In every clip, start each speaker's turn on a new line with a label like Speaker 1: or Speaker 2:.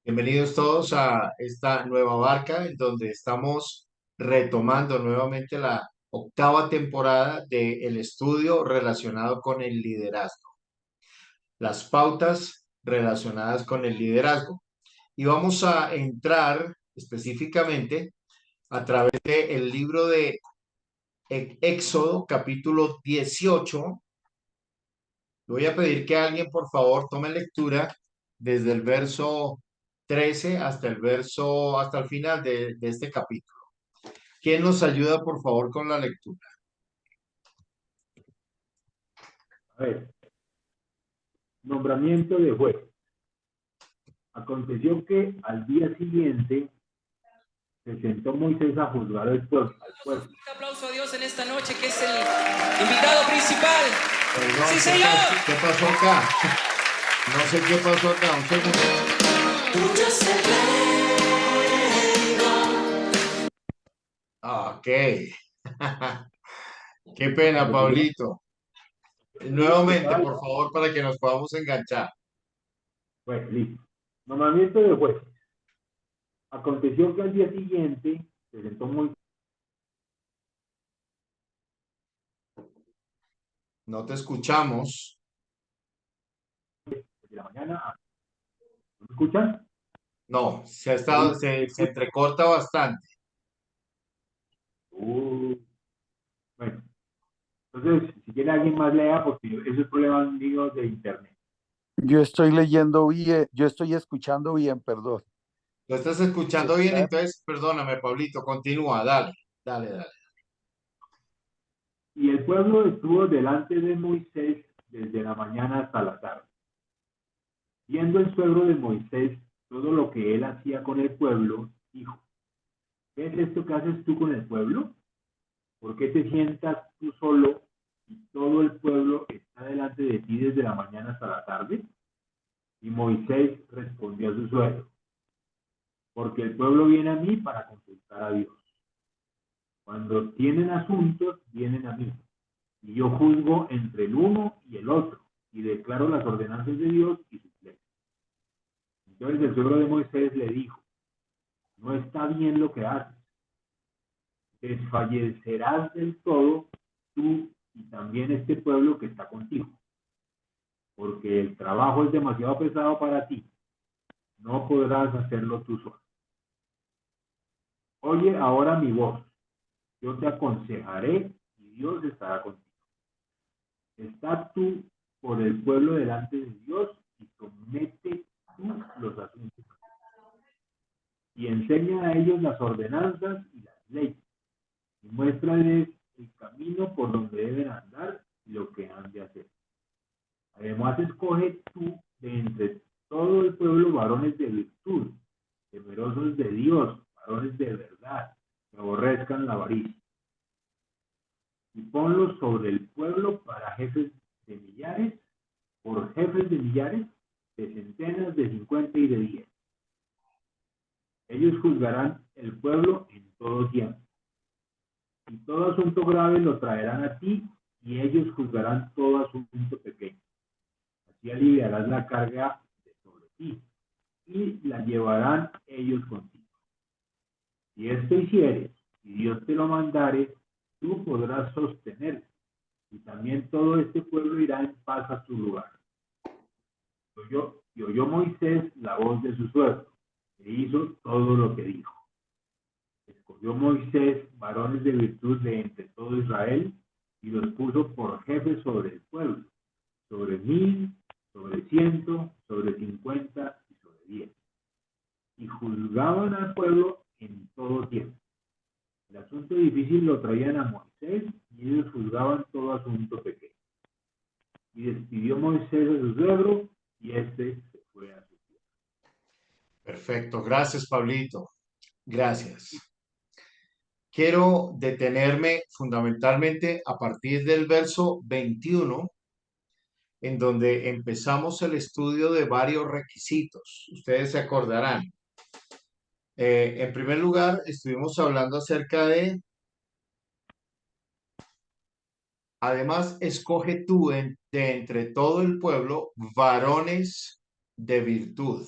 Speaker 1: Bienvenidos todos a esta nueva barca en donde estamos retomando nuevamente la octava temporada del estudio relacionado con el liderazgo, las pautas relacionadas con el liderazgo. Y vamos a entrar específicamente a través del libro de Éxodo, capítulo 18. Voy a pedir que alguien, por favor, tome lectura desde el verso 13 hasta el final de este capítulo. ¿Quién nos ayuda, por favor, con la lectura?
Speaker 2: A ver, nombramiento de juez. Aconteció que al día siguiente se sentó Moisés a juzgar al pueblo.
Speaker 3: Un aplauso a Dios en esta noche, que es el invitado principal.
Speaker 1: Perdón,
Speaker 3: ¡Sí, señor!
Speaker 1: ¿Qué pasó acá? No sé qué pasó acá. Un segundo.
Speaker 3: Tuyo es el reino.
Speaker 1: Ok. Qué pena, Pablito. Nuevamente, por favor, para que nos podamos enganchar.
Speaker 2: Pues listo. Nombramiento de juez. Aconteció que al día siguiente se sentó Moisés
Speaker 1: No te escuchamos.
Speaker 2: de la mañana a... ¿Me escuchan?
Speaker 1: No,
Speaker 2: Ahí.
Speaker 1: se entrecorta bastante.
Speaker 2: Bueno, entonces, si quiere alguien más lea, porque esos problemas míos de internet.
Speaker 4: Yo estoy leyendo bien, yo estoy escuchando bien, perdón.
Speaker 1: ¿Lo estás escuchando bien? Entonces, perdóname, Pablito, continúa, dale.
Speaker 2: Y el pueblo estuvo delante de Moisés desde la mañana hasta la tarde. Viendo el suegro de Moisés todo lo que él hacía con el pueblo, dijo: ¿qué es esto que haces tú con el pueblo? ¿Por qué te sientas tú solo y todo el pueblo está delante de ti desde la mañana hasta la tarde? Y Moisés respondió a su suegro: porque el pueblo viene a mí para consultar a Dios. Cuando tienen asuntos, vienen a mí, y yo juzgo entre el uno y el otro, y declaro las ordenanzas de Dios y sus leyes. Entonces el suegro de Moisés le dijo: no está bien lo que haces. Desfallecerás del todo tú y también este pueblo que está contigo, porque el trabajo es demasiado pesado para ti. No podrás hacerlo tú solo. Oye ahora mi voz. Yo te aconsejaré y Dios estará contigo. Está tú por el pueblo delante de Dios y somete tú los asuntos. Y enseña a ellos las ordenanzas y las leyes. Y muéstrales el camino por donde deben andar y lo que han de hacer. Además, escoge tú de entre todo el pueblo varones de virtud, temerosos de Dios, varones de verdad, que aborrezcan la avaricia. Y ponlos sobre el pueblo para jefes de millares, por jefes de millares, de centenas, de 50 y de 10. Ellos juzgarán el pueblo en todo tiempo. Y todo asunto grave lo traerán a ti, y ellos juzgarán todo asunto pequeño. Así aliviarás la carga de sobre ti, y la llevarán ellos contigo. Si esto hicieres, y Dios te lo mandare, tú podrás sostener, y también todo este pueblo irá en paz a su lugar. Y oyó Moisés la voz de su suegro, e hizo todo lo que dijo. Escogió Moisés varones de virtud de entre todo Israel, y los puso por jefes sobre el pueblo, sobre 1000, sobre 100, sobre 50 y sobre 10. Y juzgaban al pueblo en todo tiempo. El asunto difícil lo traían a Moisés, y ellos juzgaban todo asunto pequeño. Y despidió Moisés a su suegro, y este se fue a su tierra.
Speaker 1: Perfecto, gracias, Pablito. Gracias. Quiero detenerme fundamentalmente a partir del verso 21, en donde empezamos el estudio de varios requisitos. Ustedes se acordarán. En primer lugar, estuvimos hablando acerca de, además, escoge tú de entre todo el pueblo varones de virtud.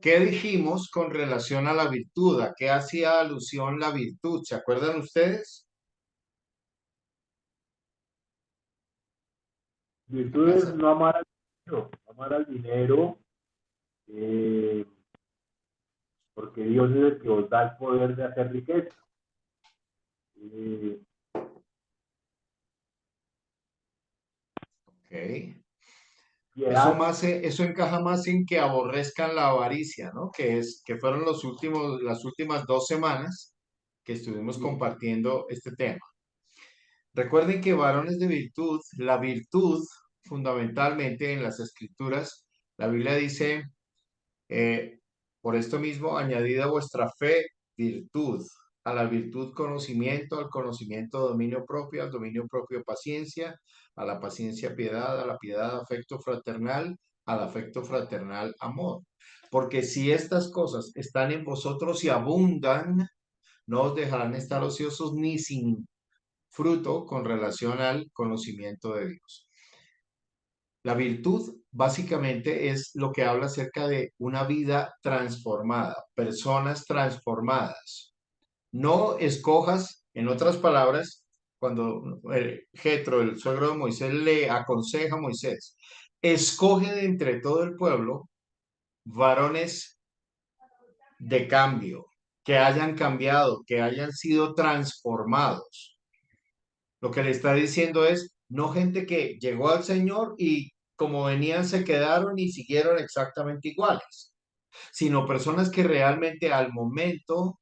Speaker 1: ¿Qué dijimos con relación a la virtud? ¿A qué hacía alusión la virtud? ¿Se acuerdan ustedes?
Speaker 2: Virtud es no amar al dinero, no amar al dinero, eh, porque Dios es el que os da el poder de hacer riqueza. Eh,
Speaker 1: Ok.
Speaker 2: Piedad,
Speaker 1: Eso encaja más en que aborrezcan la avaricia, ¿no? Que fueron las últimas 2 semanas que estuvimos
Speaker 2: sí,
Speaker 1: compartiendo este tema. Recuerden que varones de virtud, la virtud fundamentalmente en las escrituras, la Biblia dice, eh, por esto mismo, añadid a vuestra fe virtud, a la virtud conocimiento, al conocimiento dominio propio, al dominio propio paciencia, a la paciencia piedad, a la piedad afecto fraternal, al afecto fraternal amor. Porque si estas cosas están en vosotros y abundan, no os dejarán estar ociosos ni sin fruto con relación al conocimiento de Dios. La virtud básicamente es lo que habla acerca de una vida transformada, personas transformadas. No escojas, en otras palabras, cuando Jetro, el suegro de Moisés, le aconseja a Moisés, escoge de entre todo el pueblo varones de cambio, que hayan cambiado, que hayan sido transformados. Lo que le está diciendo es, no gente que llegó al Señor y como venían se quedaron y siguieron exactamente iguales, sino personas que realmente al momento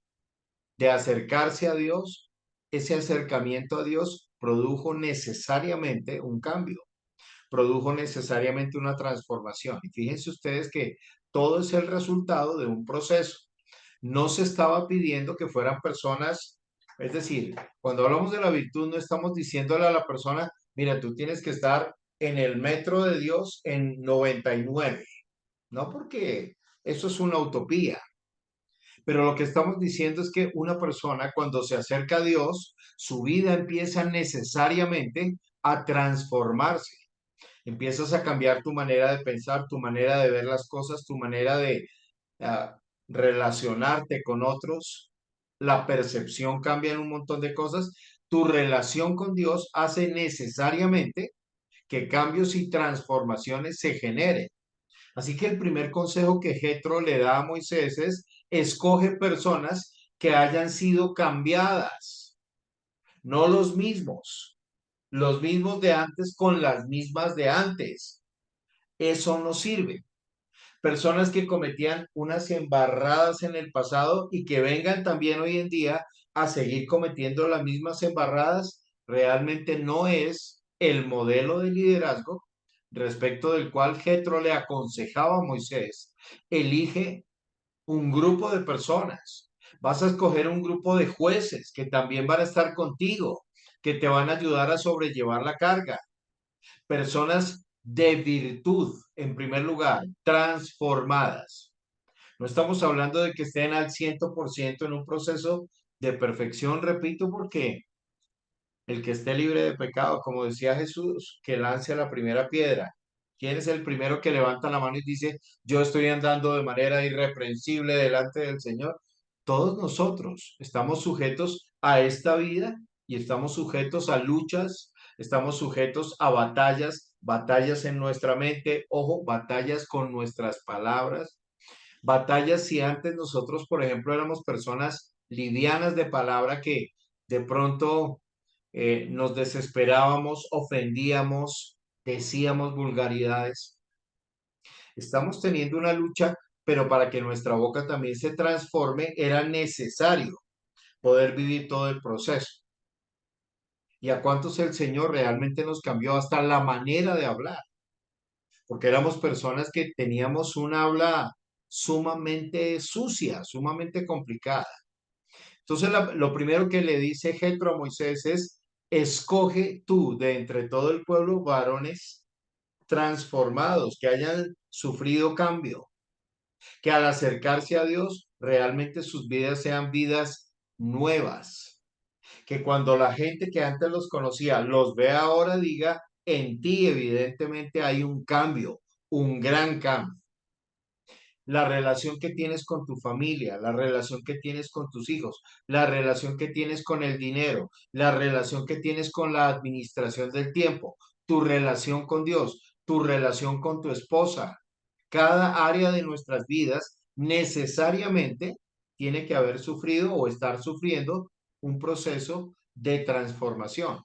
Speaker 1: de acercarse a Dios, ese acercamiento a Dios produjo necesariamente un cambio, produjo necesariamente una transformación. Y fíjense ustedes que todo es el resultado de un proceso. No se estaba pidiendo que fueran personas, es decir, cuando hablamos de la virtud no estamos diciéndole a la persona, mira, tú tienes que estar en el metro de Dios en 99, no porque eso es una utopía, pero lo que estamos diciendo es que una persona cuando se acerca a Dios, su vida empieza necesariamente a transformarse. Empiezas a cambiar tu manera de pensar, tu manera de ver las cosas, tu manera de ah, relacionarte con otros. La percepción cambia en un montón de cosas. Tu relación con Dios hace necesariamente que cambios y transformaciones se generen. Así que el primer consejo que Jetro le da a Moisés es, escoge personas que hayan sido cambiadas, no los mismos de antes con las mismas de antes. Eso no sirve. Personas que cometían unas embarradas en el pasado y que vengan también hoy en día a seguir cometiendo las mismas embarradas, realmente no es el modelo de liderazgo respecto del cual Jetro le aconsejaba a Moisés. Elige un grupo de personas. Vas a escoger un grupo de jueces que también van a estar contigo, que te van a ayudar a sobrellevar la carga. Personas de virtud, en primer lugar, transformadas. No estamos hablando de que estén al 100% en un proceso de perfección, repito, porque el que esté libre de pecado, como decía Jesús, que lance la primera piedra. ¿Quién es el primero que levanta la mano y dice, yo estoy andando de manera irreprensible delante del Señor? Todos nosotros estamos sujetos a esta vida y estamos sujetos a luchas, estamos sujetos a batallas, batallas en nuestra mente, ojo, batallas con nuestras palabras, batallas si antes nosotros, por ejemplo, éramos personas livianas de palabra que de pronto nos desesperábamos, ofendíamos, decíamos vulgaridades. Estamos teniendo una lucha, pero para que nuestra boca también se transforme, era necesario poder vivir todo el proceso. ¿Y a cuántos el Señor realmente nos cambió hasta la manera de hablar? Porque éramos personas que teníamos un habla sumamente sucia, sumamente complicada. Entonces, lo primero que le dice Jetro a Moisés es, escoge tú de entre todo el pueblo varones transformados, que hayan sufrido cambio, que al acercarse a Dios realmente sus vidas sean vidas nuevas, que cuando la gente que antes los conocía los ve ahora diga, en ti evidentemente hay un cambio, un gran cambio. la relación que tienes con tu familia, la relación que tienes con tus hijos, la relación que tienes con el dinero, la relación que tienes con la administración del tiempo, tu relación con Dios, tu relación con tu esposa. Cada área de nuestras vidas necesariamente tiene que haber sufrido o estar sufriendo un proceso de transformación.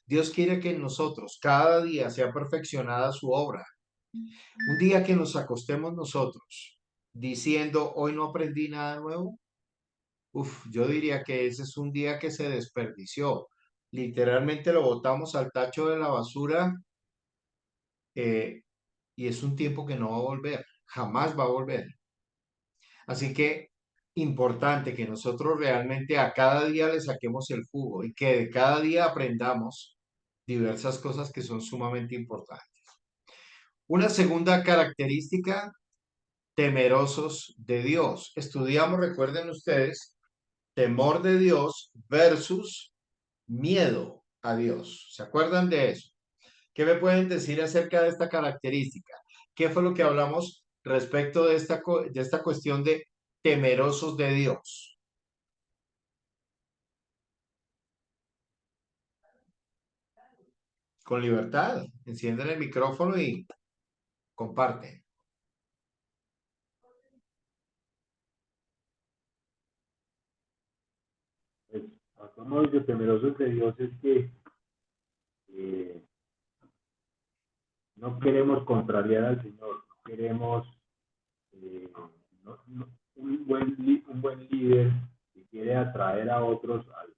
Speaker 1: Dios quiere que en nosotros cada día sea perfeccionada su obra. Un día que nos acostemos nosotros diciendo, hoy no aprendí nada nuevo, yo diría que ese es un día que se desperdició. Literalmente lo botamos al tacho de la basura, eh, y es un tiempo que no va a volver, jamás va a volver. Así que importante que nosotros realmente a cada día le saquemos el jugo y que de cada día aprendamos diversas cosas que son sumamente importantes. Una segunda característica, temerosos de Dios. Estudiamos, recuerden ustedes, temor de Dios versus miedo a Dios. ¿Se acuerdan de eso? ¿Qué me pueden decir acerca de esta característica? ¿Qué fue lo que hablamos respecto de esta cuestión de temerosos de Dios? Con libertad, encienden el micrófono y comparten.
Speaker 2: Pues, somos de temerosos de Dios es que eh, no queremos contrariar al Señor, no queremos eh, un buen líder que quiere atraer a otros al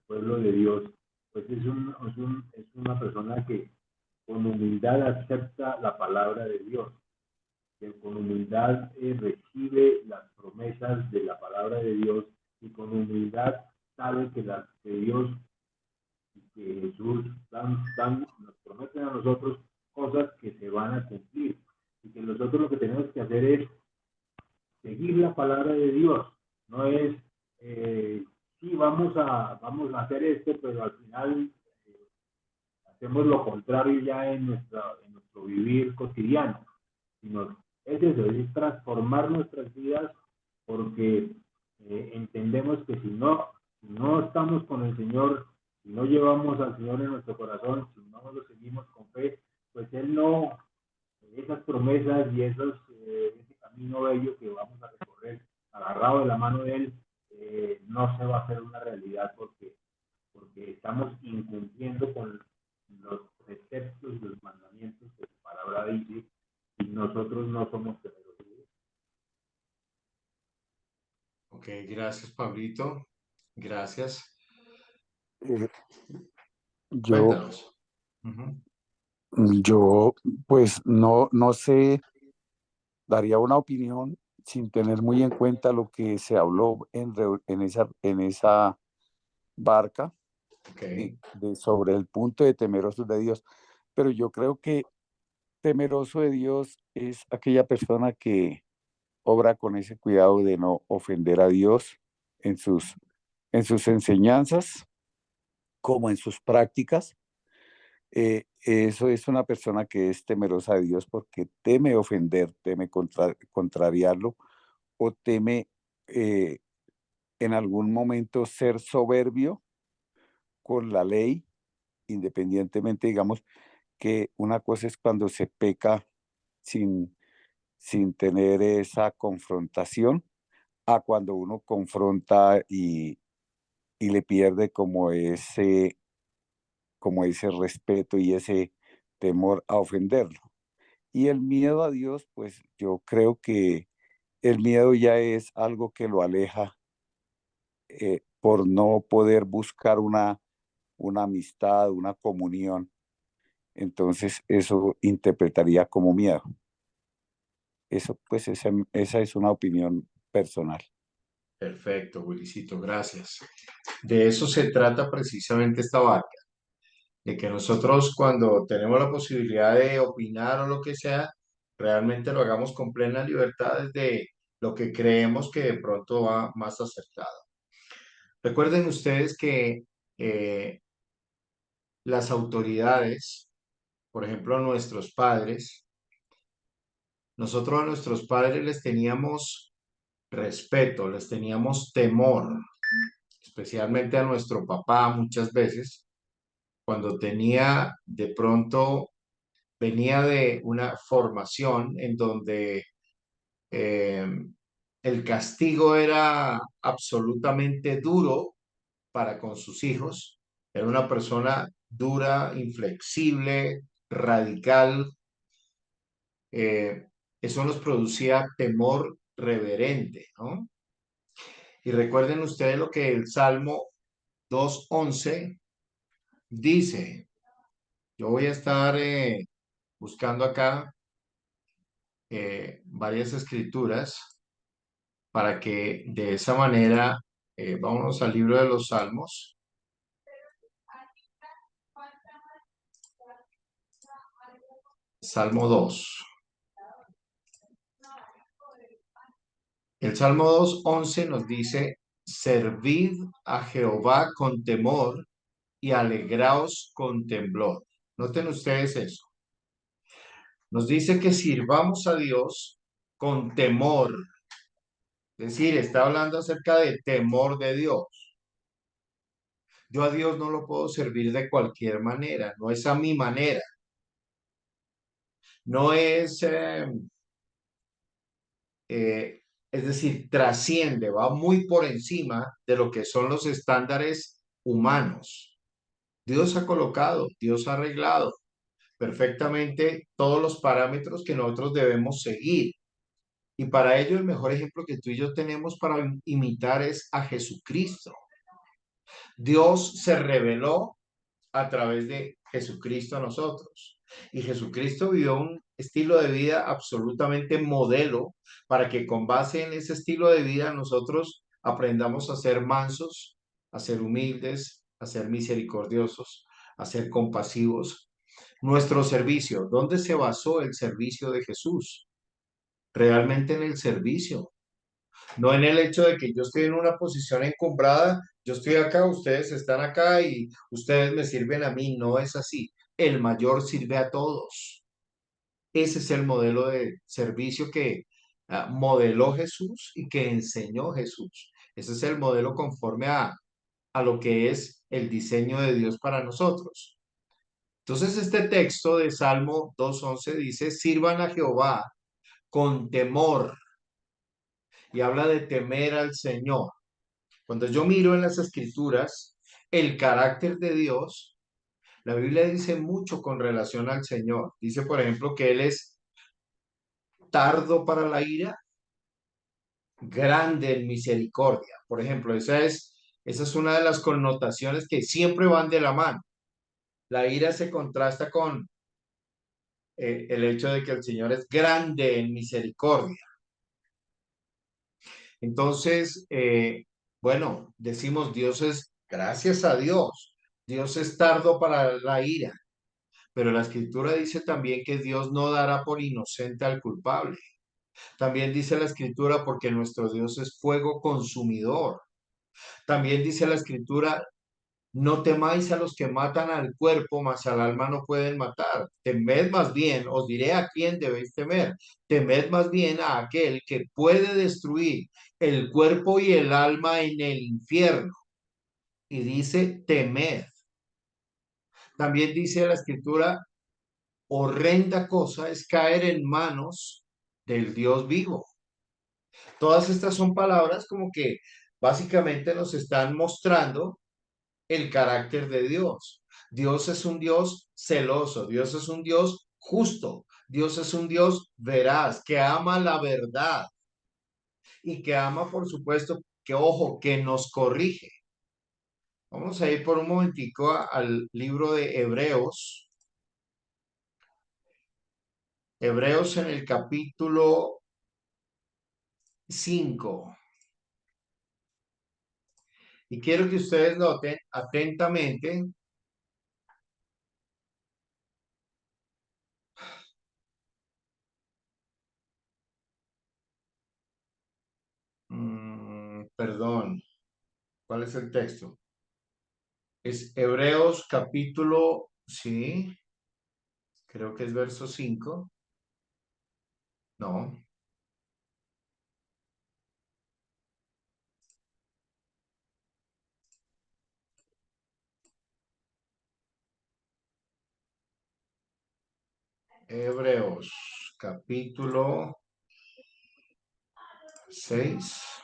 Speaker 2: pueblo de Dios, pues es una persona que con humildad acepta la palabra de Dios, que con humildad recibe las promesas de la palabra de Dios y con humildad sabe que Dios y que Jesús nos prometen a nosotros cosas que se van a cumplir y que nosotros lo que tenemos que hacer es seguir la palabra de Dios, no es, sí, vamos a hacer esto, pero al final hacemos lo contrario ya en nuestro vivir cotidiano, sino es eso, es transformar nuestras vidas porque entendemos que si no estamos con el Señor, si no llevamos al Señor en nuestro corazón, si no lo seguimos con fe, pues Él no, esas promesas y ese camino bello que vamos a recorrer agarrado de la mano de Él, no se va a hacer una realidad porque estamos incumpliendo con los preceptos y los mandamientos que su palabra dice y nosotros no somos temerosos.
Speaker 1: Ok, gracias, Pablito. Gracias.
Speaker 4: Eh, yo,
Speaker 1: Cuéntanos. Ujú.
Speaker 4: yo, pues no sé, daría una opinión sin tener muy en cuenta lo que se habló en esa barca
Speaker 1: Ok,
Speaker 4: sobre el punto de temerosos de Dios. Pero yo creo que temeroso de Dios es aquella persona que obra con ese cuidado de no ofender a Dios en en sus enseñanzas como en sus prácticas. Eso es una persona que es temerosa de Dios porque teme ofender, teme contrariarlo o teme eh, en algún momento ser soberbio con la ley, independientemente, digamos, que una cosa es cuando se peca sin, sin tener esa confrontación, a cuando uno confronta y le pierde como ese respeto y ese temor a ofenderlo. Y el miedo a Dios, pues yo creo que el miedo ya es algo que lo aleja por no poder buscar una amistad, una comunión. Entonces eso interpretaría como miedo. Eso, pues esa es una opinión personal.
Speaker 1: perfecto, Willycito, gracias. De eso se trata precisamente esta barca, de que nosotros cuando tenemos la posibilidad de opinar o lo que sea, realmente lo hagamos con plena libertad desde lo que creemos que de pronto va más acertado. Recuerden ustedes que eh, las autoridades, por ejemplo, nuestros padres, Nosotros a nuestros padres les teníamos respeto, les teníamos temor, especialmente a nuestro papá muchas veces, cuando tenía de pronto, venía de una formación en donde eh, el castigo era absolutamente duro para con sus hijos. Era una persona dura, inflexible, radical. eh, Eso nos producía temor reverente, ¿no? Y recuerden ustedes lo que el Salmo 2:11 dice. Yo voy a estar buscando acá varias escrituras para que de esa manera, vámonos al libro de los Salmos, Salmo 2. El Salmo 2:11 nos dice, servid a Jehová con temor y alegraos con temblor. Noten ustedes eso. Nos dice que sirvamos a Dios con temor. Es decir, está hablando acerca de temor de Dios. Yo a Dios no lo puedo servir de cualquier manera, no es a mi manera, no es, es decir, trasciende, va muy por encima de lo que son los estándares humanos. Dios ha colocado, Dios ha arreglado perfectamente todos los parámetros que nosotros debemos seguir. Y para ello el mejor ejemplo que tú y yo tenemos para imitar es a Jesucristo. Dios se reveló a través de Jesucristo a nosotros. Y Jesucristo vivió un estilo de vida absolutamente modelo para que con base en ese estilo de vida nosotros aprendamos a ser mansos, a ser humildes, a ser misericordiosos, a ser compasivos. Nuestro servicio, ¿dónde se basó el servicio de Jesús? Realmente en el servicio, no en el hecho de que yo estoy en una posición encumbrada, yo estoy acá, ustedes están acá y ustedes me sirven a mí. No es así. El mayor sirve a todos. Ese es el modelo de servicio que modeló Jesús y que enseñó Jesús. Ese es el modelo conforme a lo que es el diseño de Dios para nosotros. Entonces, este texto de Salmo 2:11 dice, sirvan a Jehová con temor, y habla de temer al Señor. Cuando yo miro en las escrituras el carácter de Dios, la Biblia dice mucho con relación al Señor. Dice, por ejemplo, que Él es tardo para la ira, grande en misericordia. Por ejemplo, esa es una de las connotaciones que siempre van de la mano. La ira se contrasta con el hecho de que el Señor es grande en misericordia. Entonces, bueno, decimos Dios es, gracias a Dios, Dios es tardo para la ira. Pero la escritura dice también que Dios no dará por inocente al culpable. También dice la escritura porque nuestro Dios es fuego consumidor. También dice la escritura, no temáis a los que matan al cuerpo, mas al alma no pueden matar. Temed más bien, os diré a quién debéis temer. Temed más bien a aquel que puede destruir el cuerpo y el alma en el infierno. Y dice, temed. También dice la escritura, horrenda cosa es caer en manos del Dios vivo. Todas estas son palabras como que básicamente nos están mostrando el carácter de Dios. Dios es un Dios celoso, Dios es un Dios justo, Dios es un Dios veraz, que ama la verdad y que ama, por supuesto, que ojo, que nos corrige. Vamos a ir por un momentico al libro de Hebreos. Hebreos en el capítulo 5. Y quiero que ustedes noten atentamente perdón, ¿cuál es el texto? Es Hebreos capítulo, sí, creo que es verso 5. No. Hebreos, capítulo 6.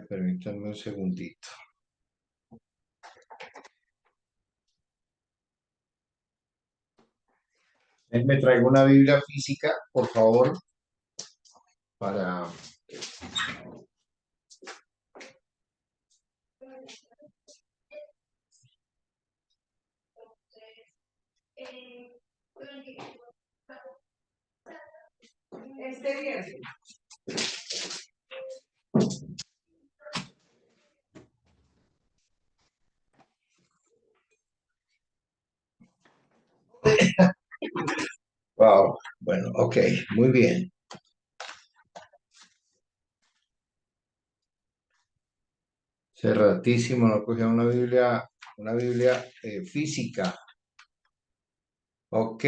Speaker 1: Permítanme un segundito. Me traigo una Biblia física, por favor, para... Este viernes. Wow, bueno, ok, muy bien. Hace ratísimo no cogía una Biblia física. Ok,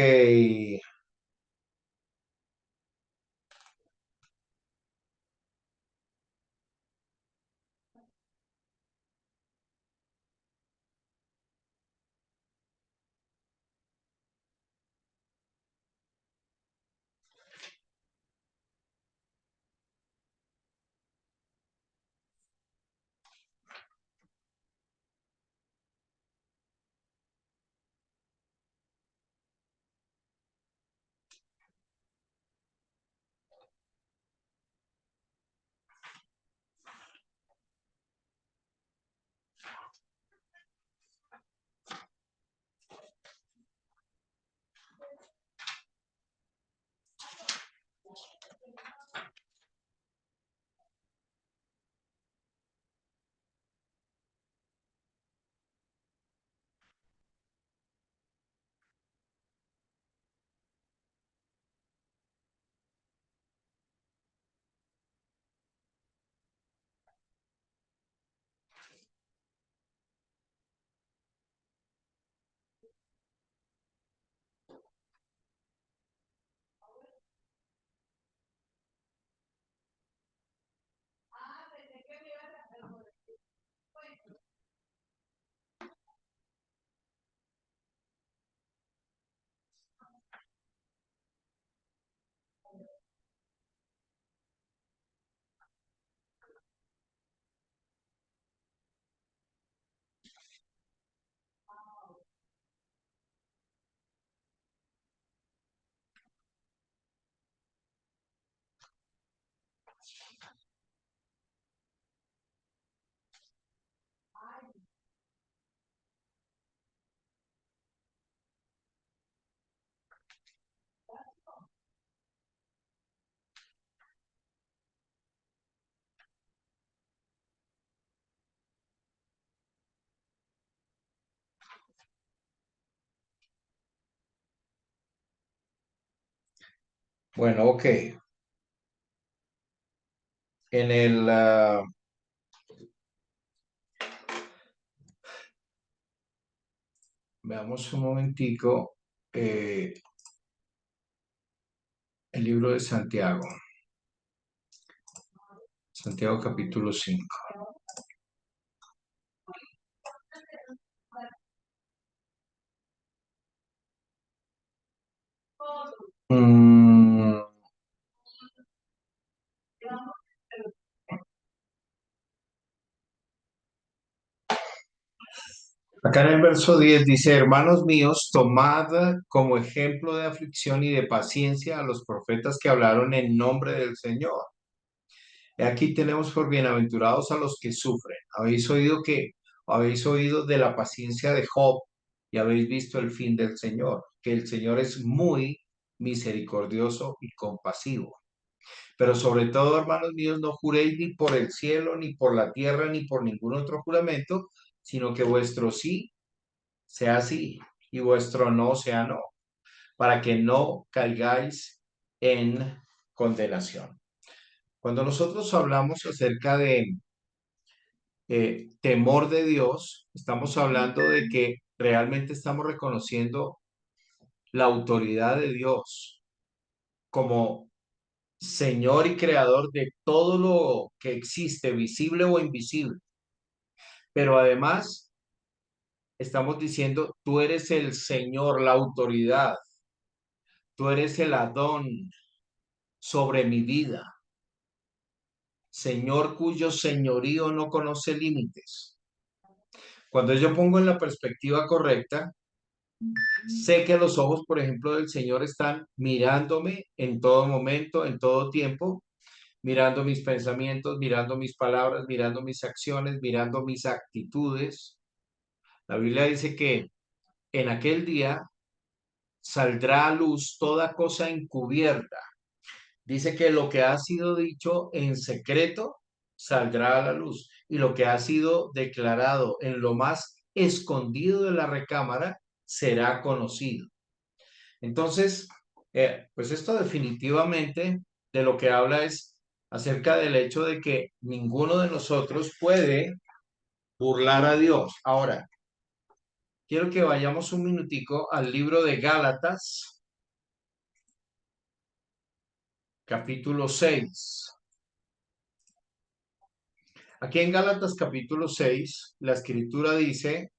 Speaker 1: bueno, ok. En el, veamos un momentico, el libro de Santiago. Santiago capítulo 5. Mm, acá en el verso 10 dice, hermanos míos, tomad como ejemplo de aflicción y de paciencia a los profetas que hablaron en nombre del Señor. Y aquí tenemos por bienaventurados a los que sufren. Habéis oído de la paciencia de Job y habéis visto el fin del Señor, que el Señor es muy misericordioso y compasivo. Pero sobre todo, hermanos míos, no juréis ni por el cielo, ni por la tierra, ni por ningún otro juramento, sino que vuestro sí sea sí y vuestro no sea no, para que no caigáis en condenación. Cuando nosotros hablamos acerca de temor de Dios, estamos hablando de que realmente estamos reconociendo la autoridad de Dios como Señor y Creador de todo lo que existe, visible o invisible. Pero además estamos diciendo, tú eres el Señor, la autoridad, tú eres el Adón sobre mi vida, Señor cuyo señorío no conoce límites. Cuando yo pongo en la perspectiva correcta, sé que los ojos, por ejemplo, del Señor están mirándome en todo momento, en todo tiempo, mirando mis pensamientos, mirando mis palabras, mirando mis acciones, mirando mis actitudes. La Biblia dice que en aquel día saldrá a luz toda cosa encubierta. Dice que lo que ha sido dicho en secreto saldrá a la luz y lo que ha sido declarado en lo más escondido de la recámara será conocido. Entonces, pues esto definitivamente de lo que habla es acerca del hecho de que ninguno de nosotros puede burlar a Dios. Ahora, quiero que vayamos un minutico al libro de Gálatas, capítulo 6. Aquí en Gálatas capítulo 6, la escritura dice,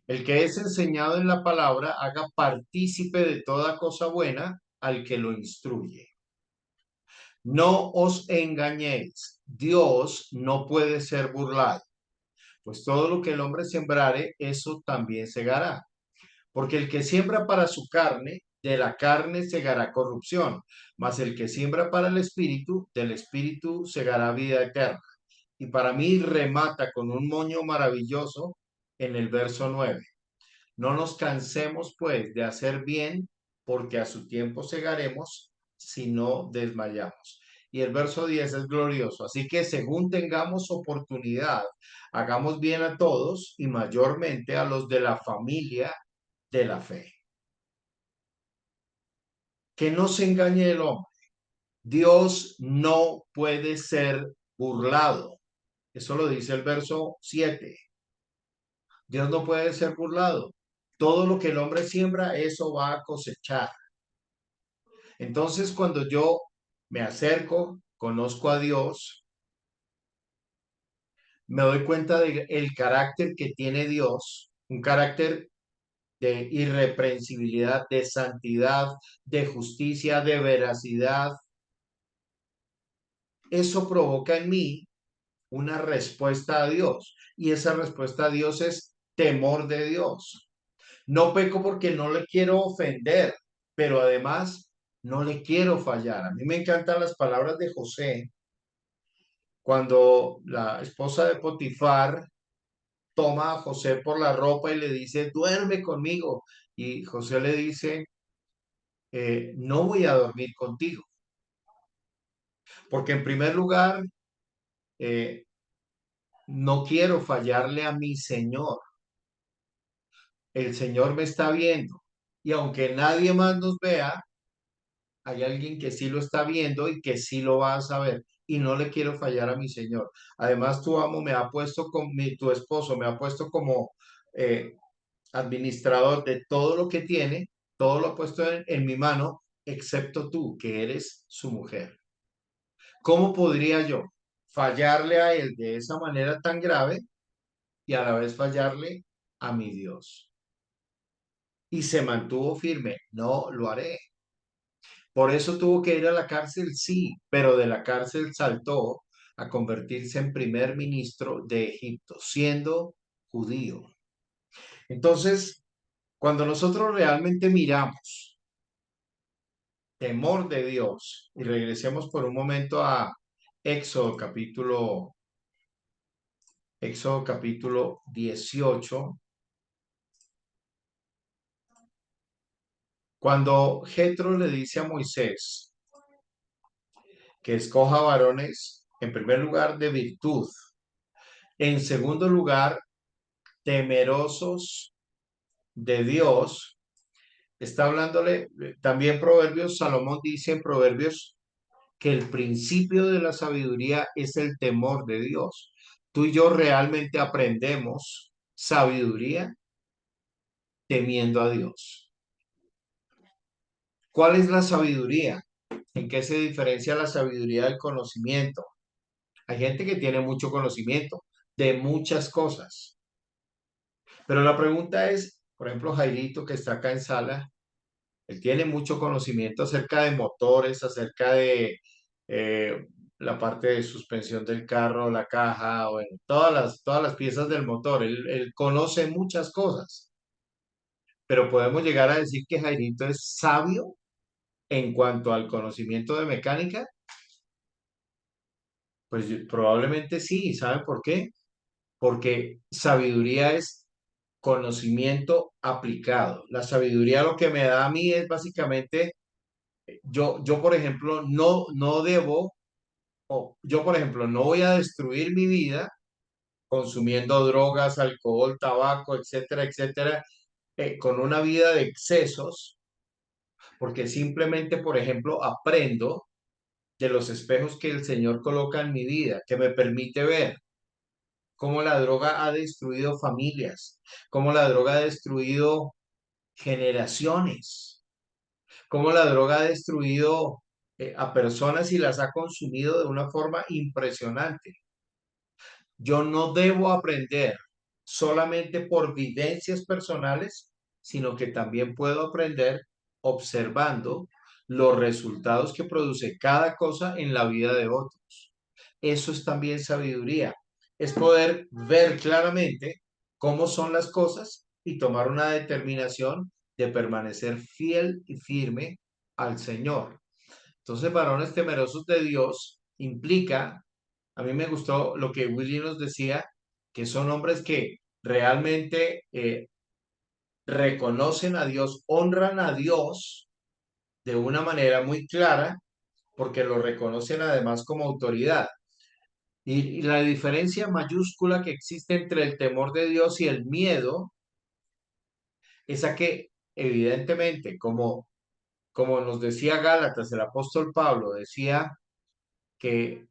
Speaker 1: el que es enseñado en la palabra haga partícipe de toda cosa buena al que lo instruye. No os engañéis, Dios no puede ser burlado, pues todo lo que el hombre sembrare, eso también segará. Porque el que siembra para su carne, de la carne segará corrupción, mas el que siembra para el espíritu, del espíritu segará vida eterna. Y para mí remata con un moño maravilloso en el verso 9. No nos cansemos pues de hacer bien, porque a su tiempo segaremos si no desmayamos. Y el verso 10 es glorioso. Así que según tengamos oportunidad, hagamos bien a todos y mayormente a los de la familia de la fe. Que no se engañe el hombre. Dios no puede ser burlado. Eso lo dice el verso 7. Dios no puede ser burlado. Todo lo que el hombre siembra, eso va a cosechar. Entonces, cuando yo me acerco, conozco a Dios, me doy cuenta del carácter que tiene Dios, un carácter de irreprensibilidad, de santidad, de justicia, de veracidad. Eso provoca en mí una respuesta a Dios, y esa respuesta a Dios es temor de Dios. No peco porque no le quiero ofender, pero además no le quiero fallar. A mí me encantan las palabras de José cuando la esposa de Potifar toma a José por la ropa y le dice, duerme conmigo. Y José le dice, no voy a dormir contigo, porque en primer lugar, eh, no quiero fallarle a mi Señor. El Señor me está viendo. Y aunque nadie más nos vea, hay alguien que sí lo está viendo y que sí lo va a saber. Y no le quiero fallar a mi Señor. Además, tu amo me ha puesto tu esposo me ha puesto como administrador de todo lo que tiene, todo lo ha puesto en mi mano, excepto tú, que eres su mujer. ¿Cómo podría yo fallarle a él de esa manera tan grave y a la vez fallarle a mi Dios? Y se mantuvo firme, no lo haré. Por eso tuvo que ir a la cárcel, sí, pero de la cárcel saltó a convertirse en primer ministro de Egipto, siendo judío. Entonces, cuando nosotros realmente miramos temor de Dios, y regresemos por un momento a Éxodo capítulo 18, cuando Jetro le dice a Moisés que escoja varones, en primer lugar, de virtud, en segundo lugar, temerosos de Dios, Está hablándole, también Proverbios, Salomón dice en Proverbios que el principio de la sabiduría es el temor de Dios. Tú y yo realmente aprendemos sabiduría temiendo a Dios. ¿Cuál es la sabiduría? ¿En qué se diferencia la sabiduría del conocimiento? Hay gente que tiene mucho conocimiento de muchas cosas, pero la pregunta es, por ejemplo, Jairito que está acá en sala, él tiene mucho conocimiento acerca de motores, acerca de eh, la parte de suspensión del carro, la caja, bueno, todas las piezas del motor. Él conoce muchas cosas, pero podemos llegar a decir que Jairito es sabio en cuanto al conocimiento de mecánica. Pues probablemente sí. ¿Saben por qué? Porque sabiduría es conocimiento aplicado. La sabiduría lo que me da a mí es básicamente, yo por ejemplo, no debo, o yo por ejemplo, no voy a destruir mi vida consumiendo drogas, alcohol, tabaco, etcétera, etcétera, con una vida de excesos, porque simplemente, por ejemplo, aprendo de los espejos que el Señor coloca en mi vida, que me permite ver cómo la droga ha destruido familias, cómo la droga ha destruido generaciones, cómo la droga ha destruido a personas y las ha consumido de una forma impresionante. Yo no debo aprender solamente por vivencias personales, sino que también puedo aprender observando los resultados que produce cada cosa en la vida de otros. Eso es también sabiduría. Es poder ver claramente cómo son las cosas y tomar una determinación de permanecer fiel y firme al Señor. Entonces, varones temerosos de Dios implica, a mí me gustó lo que Willy nos decía, que son hombres que realmente reconocen a Dios, honran a Dios de una manera muy clara, porque lo reconocen además como autoridad. Y la diferencia mayúscula que existe entre el temor de Dios y el miedo es a que, evidentemente, como nos decía Gálatas, el apóstol Pablo decía que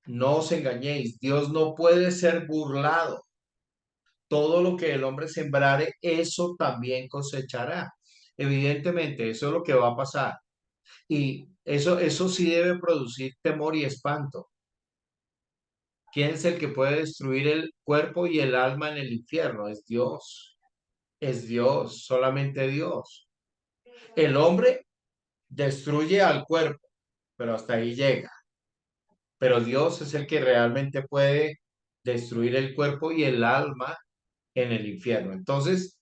Speaker 1: no os engañéis, Dios no puede ser burlado. Todo lo que el hombre sembrare, eso también cosechará. Evidentemente, eso es lo que va a pasar. Y eso sí debe producir temor y espanto. ¿Quién es el que puede destruir el cuerpo y el alma en el infierno? Es Dios. Es Dios, solamente Dios. El hombre destruye al cuerpo, pero hasta ahí llega. Pero Dios es el que realmente puede destruir el cuerpo y el alma en el infierno. Entonces,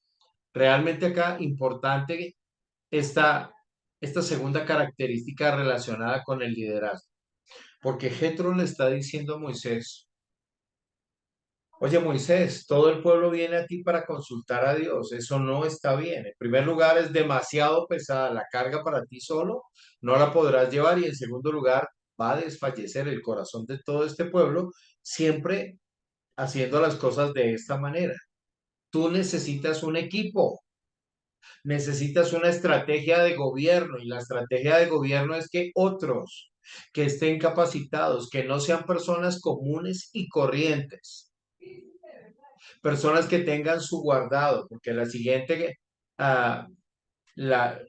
Speaker 1: realmente acá importante esta segunda característica relacionada con el liderazgo, porque Jetro le está diciendo a Moisés, oye Moisés, todo el pueblo viene a ti para consultar a Dios, eso no está bien. En primer lugar, es demasiado pesada la carga para ti solo, no la podrás llevar y en segundo lugar, va a desfallecer el corazón de todo este pueblo, siempre haciendo las cosas de esta manera. Tú necesitas un equipo, necesitas una estrategia de gobierno y la estrategia de gobierno es que otros que estén capacitados, que no sean personas comunes y corrientes, personas que tengan su guardado, porque la siguiente,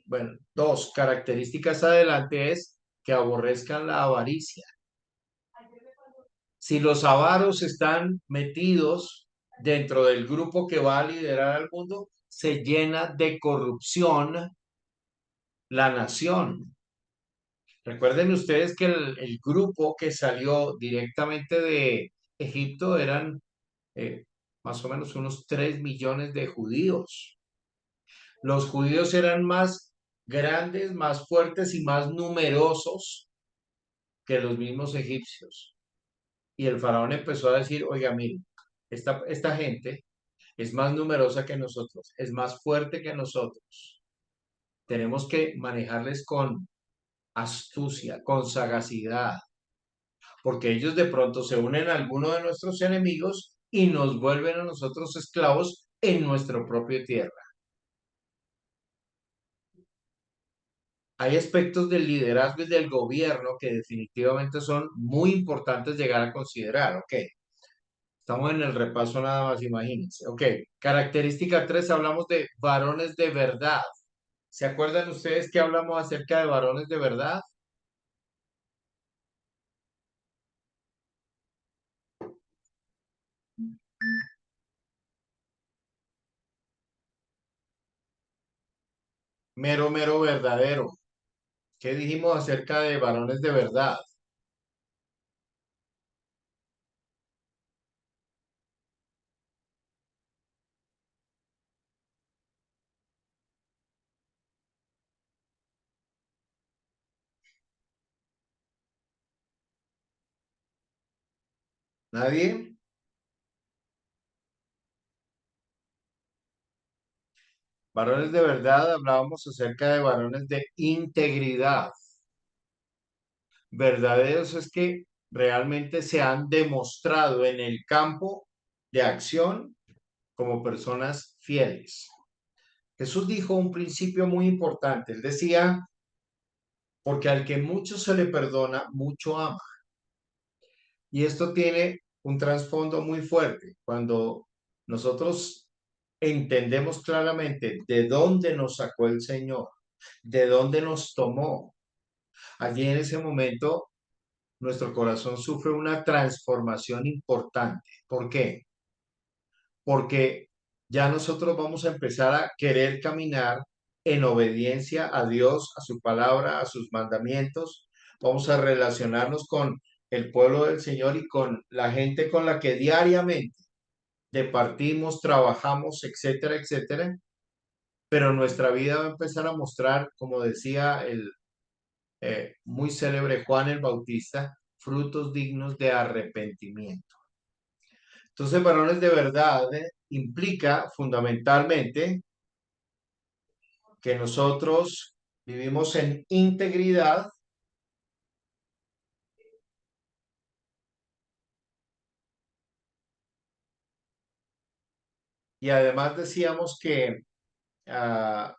Speaker 1: bueno, dos características adelante es que aborrezcan la avaricia. Si los avaros están metidos dentro del grupo que va a liderar al mundo, se llena de corrupción la nación. Recuerden ustedes que el grupo que salió directamente de Egipto eran más o menos unos 3 millones de judíos. Los judíos eran más grandes, más fuertes y más numerosos que los mismos egipcios. Y el faraón empezó a decir, oiga, miren, esta gente es más numerosa que nosotros, es más fuerte que nosotros. Tenemos que manejarles con astucia, con sagacidad, porque ellos de pronto se unen a alguno de nuestros enemigos y nos vuelven a nosotros esclavos en nuestra propia tierra. hay aspectos del liderazgo y del gobierno que definitivamente son muy importantes llegar a considerar, ¿ok? Estamos en el repaso nada más, imagínense. Ok, característica 3, hablamos de varones de verdad. ¿Se acuerdan ustedes que hablamos acerca de varones de verdad? Mero, mero verdadero. ¿Qué dijimos acerca de varones de verdad? ¿Nadie? Varones de verdad, hablábamos acerca de varones de integridad. Verdaderos es que realmente se han demostrado en el campo de acción como personas fieles. Jesús dijo un principio muy importante. Él decía, porque al que mucho se le perdona, mucho ama. Y esto tiene un trasfondo muy fuerte. Cuando nosotros entendemos claramente de dónde nos sacó el Señor, de dónde nos tomó, allí en ese momento nuestro corazón sufre una transformación importante. ¿Por qué? Porque ya nosotros vamos a empezar a querer caminar en obediencia a Dios, a su palabra, a sus mandamientos. Vamos a relacionarnos con el pueblo del Señor y con la gente con la que diariamente departimos, trabajamos, etcétera, etcétera. Pero nuestra vida va a empezar a mostrar, como decía el muy célebre Juan el Bautista, frutos dignos de arrepentimiento. Entonces, varones de verdad implica fundamentalmente que nosotros vivimos en integridad y además decíamos que ah,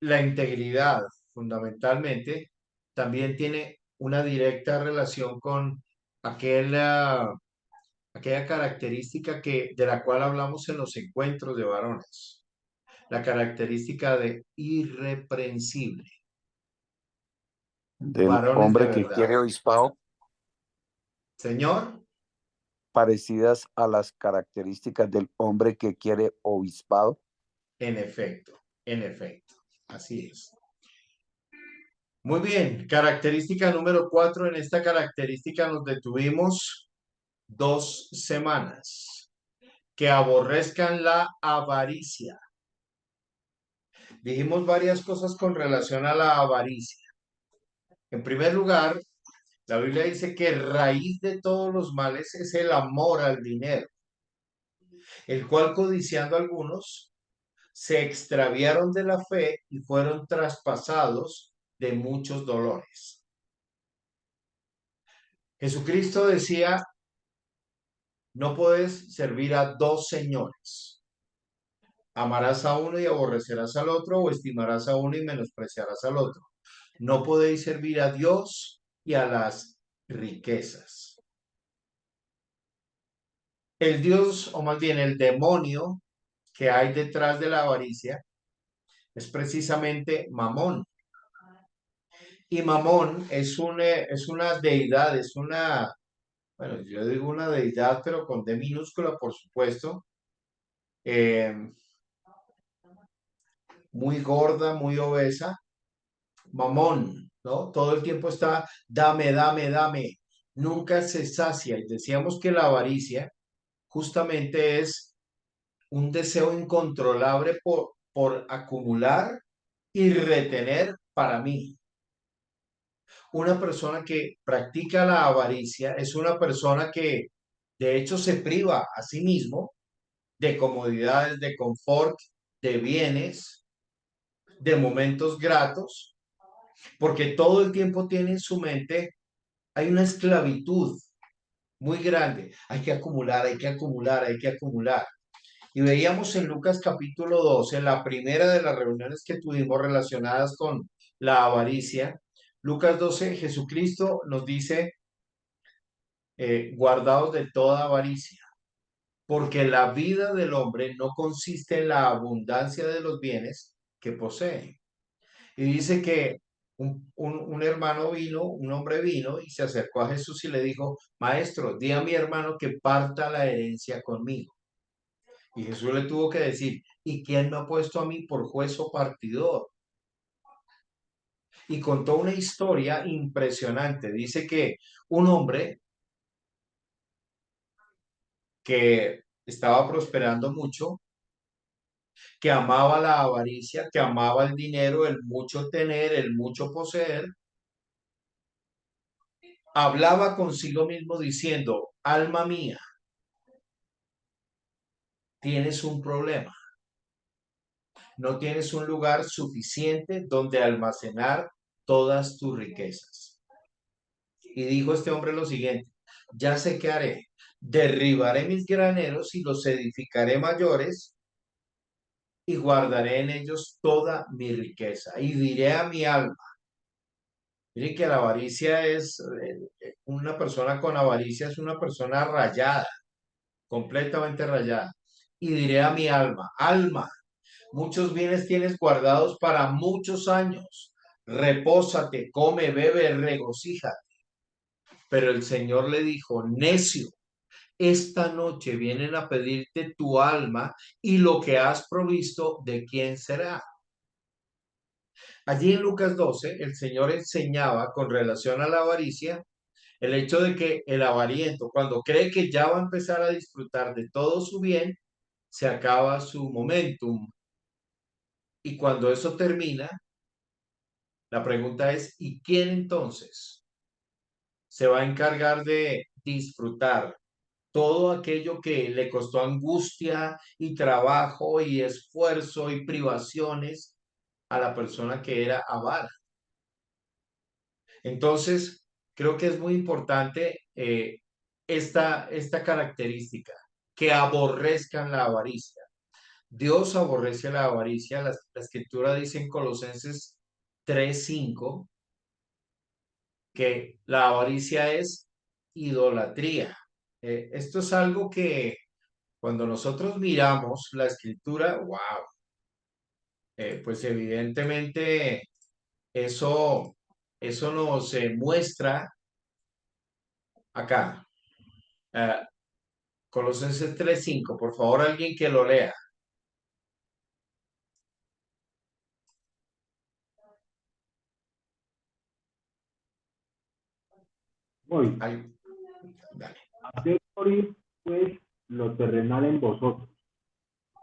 Speaker 1: la integridad fundamentalmente también tiene una directa relación con aquella característica de la cual hablamos en los encuentros de varones, la característica de irreprensible,
Speaker 4: del
Speaker 1: varones de
Speaker 4: hombre que
Speaker 1: verdad.
Speaker 4: quiere obispado,
Speaker 1: Señor,
Speaker 4: parecidas a las características del hombre que quiere obispado.
Speaker 1: en efecto, así es. Muy bien, característica número 4. En esta característica nos detuvimos 2 semanas. Que aborrezcan la avaricia. Dijimos varias cosas con relación a la avaricia. En primer lugar, la Biblia dice que raíz de todos los males es el amor al dinero, el cual codiciando algunos se extraviaron de la fe y fueron traspasados de muchos dolores. Jesucristo decía, no puedes servir a dos señores. Amarás a uno y aborrecerás al otro, o estimarás a uno y menospreciarás al otro. No podéis servir a Dios y a las riquezas. El Dios, o más bien el demonio que hay detrás de la avaricia, es precisamente Mamón. Y Mamón es una deidad, bueno, yo digo una deidad, pero con D minúscula, por supuesto, eh, muy gorda, muy obesa, Mamón, ¿no? Todo el tiempo está, dame, dame, dame, nunca se sacia. Y decíamos que la avaricia justamente es un deseo incontrolable por acumular y retener para mí. Una persona que practica la avaricia es una persona que de hecho se priva a sí mismo de comodidades, de confort, de bienes, de momentos gratos, porque todo el tiempo tiene en su mente, hay una esclavitud muy grande. Hay que acumular, hay que acumular, hay que acumular. Y veíamos en Lucas capítulo 12, la primera de las reuniones que tuvimos relacionadas con la avaricia. Lucas 12, Jesucristo nos dice, guardaos de toda avaricia, porque la vida del hombre no consiste en la abundancia de los bienes que posee. Y dice que un hermano vino, un hombre vino y se acercó a Jesús y le dijo, Maestro, di a mi hermano que parta la herencia conmigo. Y Jesús le tuvo que decir, ¿y quién me ha puesto a mí por juez o partidor? Y contó una historia impresionante. Dice que un hombre que estaba prosperando mucho, que amaba la avaricia, que amaba el dinero, el mucho tener, el mucho poseer, hablaba consigo mismo diciendo, alma mía, tienes un problema. No tienes un lugar suficiente donde almacenar todas tus riquezas. Y dijo este hombre lo siguiente, ya sé qué haré, derribaré mis graneros y los edificaré mayores y guardaré en ellos toda mi riqueza. Y diré a mi alma, mire que la avaricia es, una persona con avaricia es una persona rayada, completamente rayada. Y diré a mi alma, alma, muchos bienes tienes guardados para muchos años. Repósate, come, bebe, regocija. Pero el Señor le dijo, necio, esta noche vienen a pedirte tu alma y lo que has provisto, ¿de quién será? Allí en Lucas 12, el Señor enseñaba con relación a la avaricia el hecho de que el avariento, cuando cree que ya va a empezar a disfrutar de todo su bien, se acaba su momentum. Y cuando eso termina, la pregunta es, ¿y quién entonces se va a encargar de disfrutar todo aquello que le costó angustia y trabajo y esfuerzo y privaciones a la persona que era avara? Entonces, creo que es muy importante esta característica, que aborrezcan la avaricia. Dios aborrece la avaricia. La escritura dice en Colosenses 3:5 que la avaricia es idolatría. Esto es algo que cuando nosotros miramos la escritura, wow, pues evidentemente eso, eso nos muestra acá. eh, Colosenses 3:5, por favor, alguien que lo lea.
Speaker 2: Voy.
Speaker 1: Ay, dale.
Speaker 2: Haced morir, pues, lo terrenal en vosotros: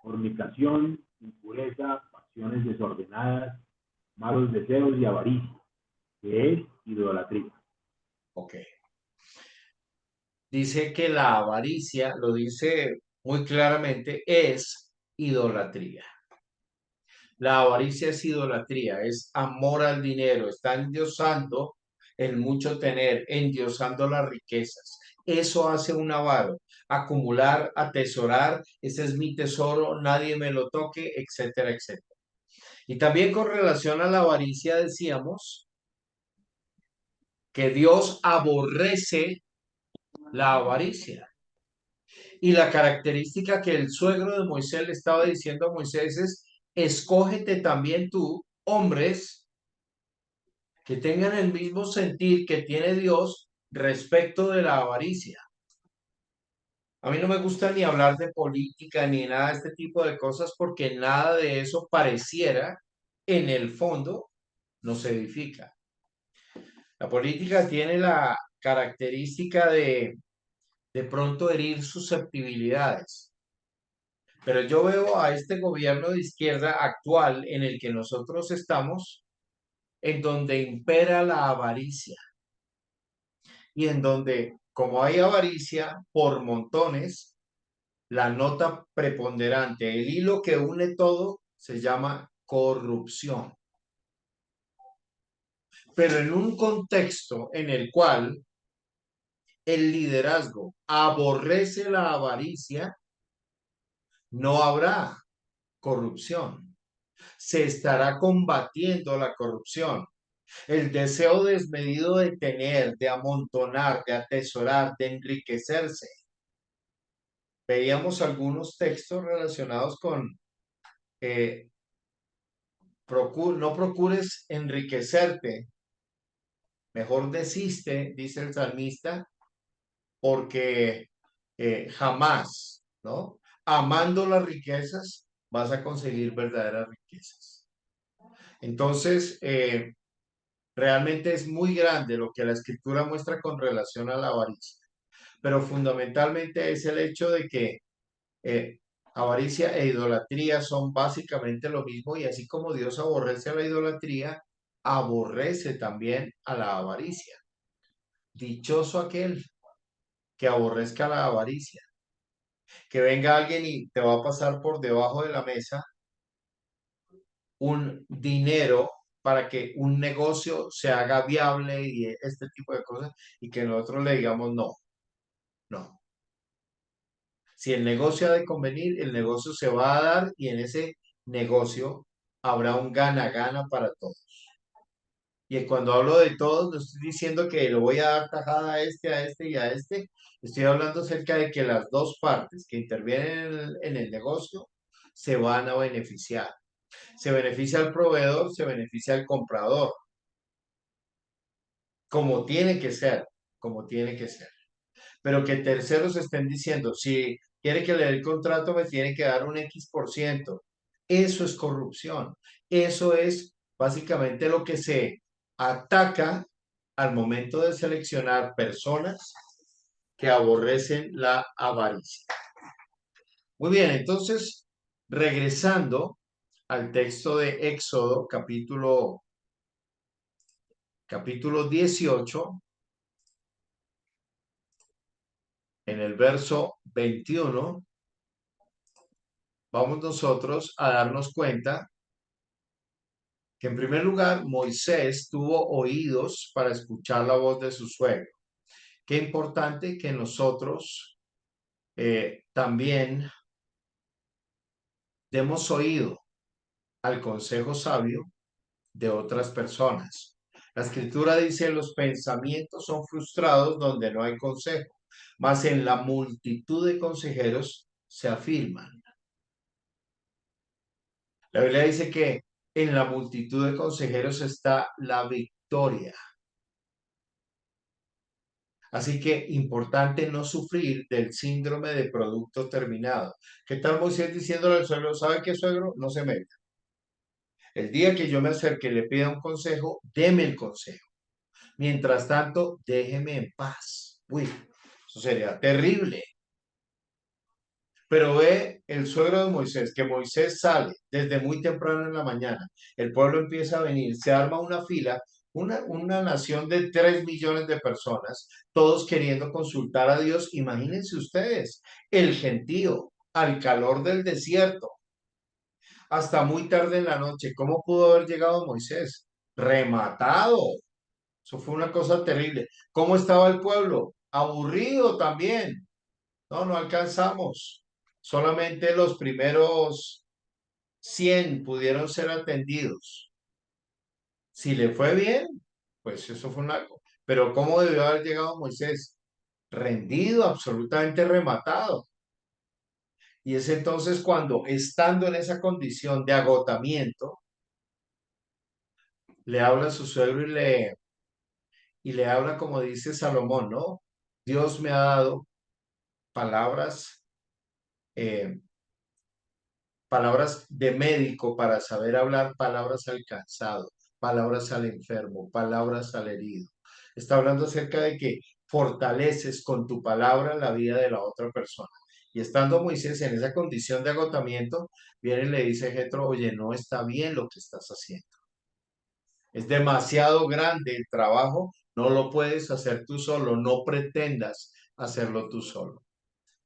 Speaker 2: fornicación, impureza, pasiones desordenadas, malos deseos y avaricia, que es idolatría.
Speaker 1: Ok. Dice que la avaricia, lo dice muy claramente, es idolatría. La avaricia es idolatría, es amor al dinero, está endiosando el mucho tener, endiosando las riquezas. Eso hace un avaro, acumular, atesorar, ese es mi tesoro, nadie me lo toque, etcétera, etcétera. Y también con relación a la avaricia decíamos que Dios aborrece la avaricia. Y la característica que el suegro de Moisés le estaba diciendo a Moisés es, escógete también tú, hombres, que tengan el mismo sentir que tiene Dios respecto de la avaricia. A mí no me gusta ni hablar de política ni nada de este tipo de cosas porque nada de eso pareciera, en el fondo, nos edifica. La política tiene la característica de pronto herir susceptibilidades. Pero yo veo a este gobierno de izquierda actual en el que nosotros estamos, en donde impera la avaricia y en donde, como hay avaricia por montones, la nota preponderante, el hilo que une todo, se llama corrupción. Pero en un contexto en el cual el liderazgo aborrece la avaricia, no habrá corrupción. Se estará combatiendo la corrupción. El deseo desmedido de tener, de amontonar, de atesorar, de enriquecerse. Veíamos algunos textos relacionados con eh, no procures enriquecerte, mejor desiste, dice el salmista, porque jamás, ¿no? Amando las riquezas, vas a conseguir verdaderas riquezas. Entonces, realmente es muy grande lo que la escritura muestra con relación a la avaricia, pero fundamentalmente es el hecho de que eh, avaricia e idolatría son básicamente lo mismo, y así como Dios aborrece a la idolatría, aborrece también a la avaricia. Dichoso aquel que aborrezca la avaricia, que venga alguien y te va a pasar por debajo de la mesa un dinero para que un negocio se haga viable y este tipo de cosas, y que nosotros le digamos no, no. Si el negocio ha de convenir, el negocio se va a dar, y en ese negocio habrá un gana-gana para todos. Y cuando hablo de todos, no estoy diciendo que le voy a dar tajada a este y a este. Estoy hablando acerca de que las dos partes que intervienen en el negocio se van a beneficiar. Se beneficia el proveedor, se beneficia el comprador, como tiene que ser, como tiene que ser. Pero que terceros estén diciendo, si quiere que le dé el contrato, me tiene que dar un X%. Eso es corrupción. Eso es básicamente lo que se ataca al momento de seleccionar personas que aborrecen la avaricia. Muy bien, entonces, regresando al texto de Éxodo, capítulo 18, en el verso 21, vamos nosotros a darnos cuenta que, en primer lugar, Moisés tuvo oídos para escuchar la voz de su suegro. Qué importante que nosotros también demos oído al consejo sabio de otras personas. La escritura dice: los pensamientos son frustrados donde no hay consejo, mas en la multitud de consejeros se afirman. La Biblia dice que en la multitud de consejeros está la victoria. Así que importante no sufrir del síndrome de producto terminado. ¿Qué tal Moisés diciéndole al suegro? ¿Sabe qué, suegro? No se meta. El día que yo me acerque y le pida un consejo, deme el consejo. Mientras tanto, déjeme en paz. Uy, eso sería terrible. Pero ve el suegro de Moisés, que Moisés sale desde muy temprano en la mañana. El pueblo empieza a venir, se arma una fila, una nación de 3 millones de personas, todos queriendo consultar a Dios. Imagínense ustedes, el gentío, al calor del desierto, hasta muy tarde en la noche. ¿Cómo pudo haber llegado Moisés? Rematado. Eso fue una cosa terrible. ¿Cómo estaba el pueblo? Aburrido también. No, no alcanzamos. Solamente los primeros 100 pudieron ser atendidos. Si le fue bien, pues eso fue algo. Pero ¿cómo debió haber llegado Moisés? Rendido, absolutamente rematado. Y es entonces cuando, estando en esa condición de agotamiento, le habla a su suegro y le habla como dice Salomón, ¿no? Dios me ha dado palabras, eh, palabras de médico para saber hablar, palabras al cansado, palabras al enfermo, palabras al herido. Está hablando acerca de que fortaleces con tu palabra la vida de la otra persona. Y estando Moisés en esa condición de agotamiento, viene y le dice a Jetro: oye, no está bien lo que estás haciendo. Es demasiado grande el trabajo, no lo puedes hacer tú solo, no pretendas hacerlo tú solo.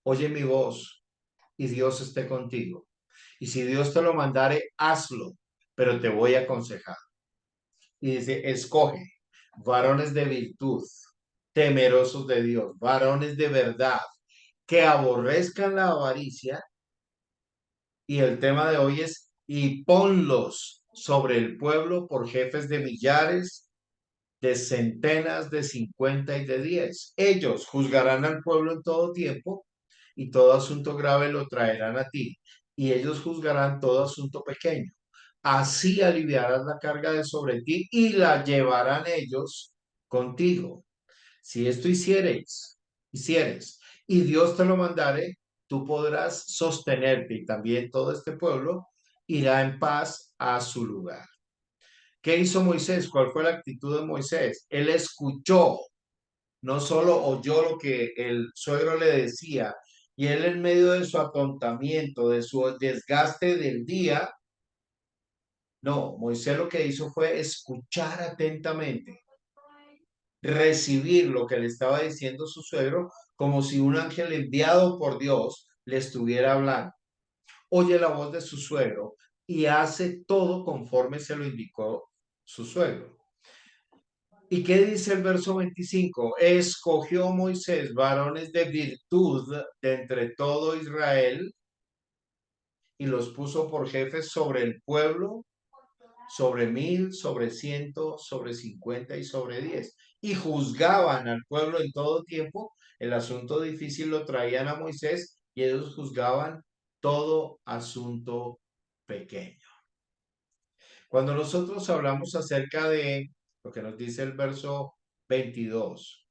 Speaker 1: Oye mi voz y Dios esté contigo. Y si Dios te lo mandare, hazlo, pero te voy a aconsejar. Y dice: escoge varones de virtud, temerosos de Dios, varones de verdad, que aborrezcan la avaricia Y el tema de hoy es, y ponlos sobre el pueblo por jefes de millares, de centenas, de 50 y de 10. Ellos juzgarán al pueblo en todo tiempo y todo asunto grave lo traerán a ti. Y ellos juzgarán todo asunto pequeño. Así aliviarás la carga de sobre ti y la llevarán ellos contigo. Si esto hicieres, y Dios te lo mandare, tú podrás sostenerte y también todo este pueblo irá en paz a su lugar. ¿Qué hizo Moisés? ¿Cuál fue la actitud de Moisés? Él escuchó, no solo oyó lo que el suegro le decía, y él en medio de su atontamiento, de su desgaste del día, no, Moisés lo que hizo fue escuchar atentamente, recibir lo que le estaba diciendo su suegro, como si un ángel enviado por Dios le estuviera hablando. Oye la voz de su suegro y hace todo conforme se lo indicó su suegro. ¿Y qué dice el verso 25? Escogió Moisés varones de virtud de entre todo Israel y los puso por jefes sobre el pueblo, sobre 1000, sobre 100, sobre 50 y sobre 10. Y juzgaban al pueblo en todo tiempo. El asunto difícil lo traían a Moisés y ellos juzgaban todo asunto pequeño. Cuando nosotros hablamos acerca de lo que nos dice el verso 22,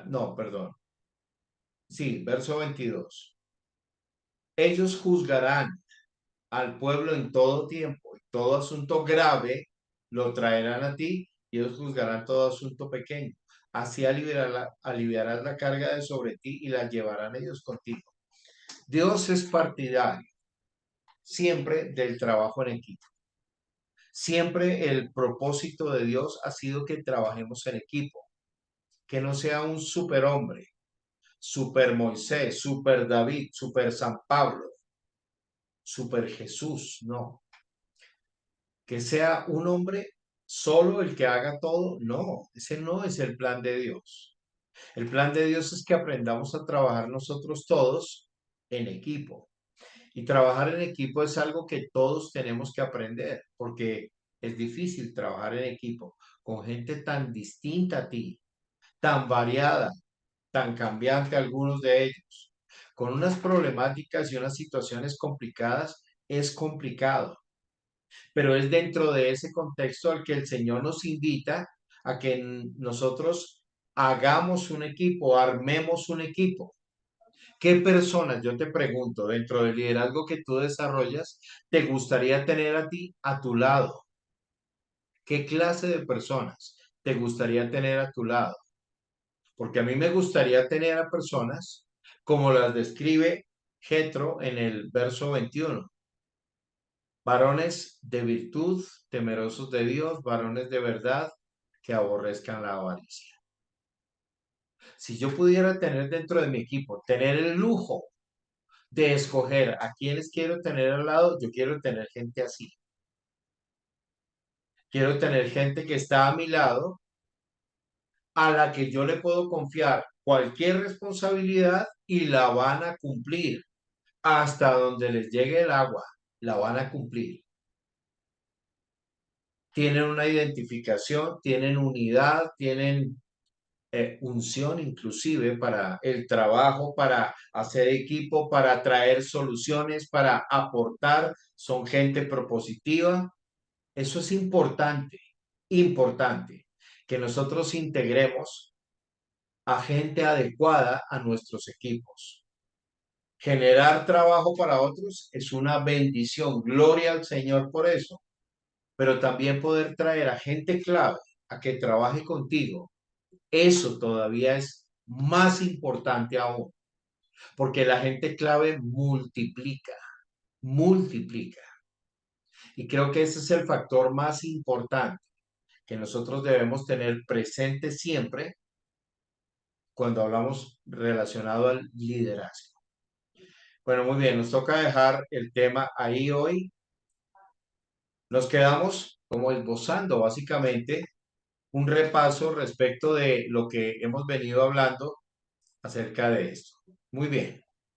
Speaker 1: no, perdón. Sí, verso 22. Ellos juzgarán al pueblo en todo tiempo y todo asunto grave lo traerán a ti y ellos juzgarán todo asunto pequeño. Así aliviarás la carga de sobre ti y la llevarán ellos contigo. Dios es partidario siempre del trabajo en equipo. Siempre el propósito de Dios ha sido que trabajemos en equipo, que no sea un superhombre, super Moisés, super David, super San Pablo, super Jesús, no. Que sea un hombre solo el que haga todo, no, ese no es el plan de Dios. El plan de Dios es que aprendamos a trabajar nosotros todos en equipo. Y trabajar en equipo es algo que todos tenemos que aprender, porque es difícil trabajar en equipo con gente tan distinta a ti, tan variada, tan cambiante algunos de ellos, con unas problemáticas y unas situaciones complicadas. Es complicado, pero es dentro de ese contexto al que el Señor nos invita a que nosotros hagamos un equipo, armemos un equipo. ¿Qué personas, yo te pregunto, dentro del liderazgo que tú desarrollas, te gustaría tener a ti a tu lado? ¿Qué clase de personas te gustaría tener a tu lado? Porque a mí me gustaría tener a personas como las describe Jetro en el verso 21. Varones de virtud, temerosos de Dios, varones de verdad, que aborrezcan la avaricia. Si yo pudiera tener dentro de mi equipo, tener el lujo de escoger a quienes quiero tener al lado, yo quiero tener gente así. Quiero tener gente que está a mi lado, a la que yo le puedo confiar cualquier responsabilidad y la van a cumplir. Hasta donde les llegue el agua, la van a cumplir. Tienen una identificación, tienen unidad, tienen unción inclusive para el trabajo, para hacer equipo, para traer soluciones, para aportar, son gente propositiva. Eso es importante, importante, que nosotros integremos a gente adecuada a nuestros equipos. Generar trabajo para otros es una bendición, gloria al Señor por eso, pero también poder traer a gente clave a que trabaje contigo, eso todavía es más importante aún, porque la gente clave multiplica, multiplica. Y creo que ese es el factor más importante que nosotros debemos tener presente siempre cuando hablamos relacionado al liderazgo. Bueno, muy bien, nos toca dejar el tema ahí hoy. Nos quedamos como esbozando básicamente un repaso respecto de lo que hemos venido hablando acerca de esto. Muy bien.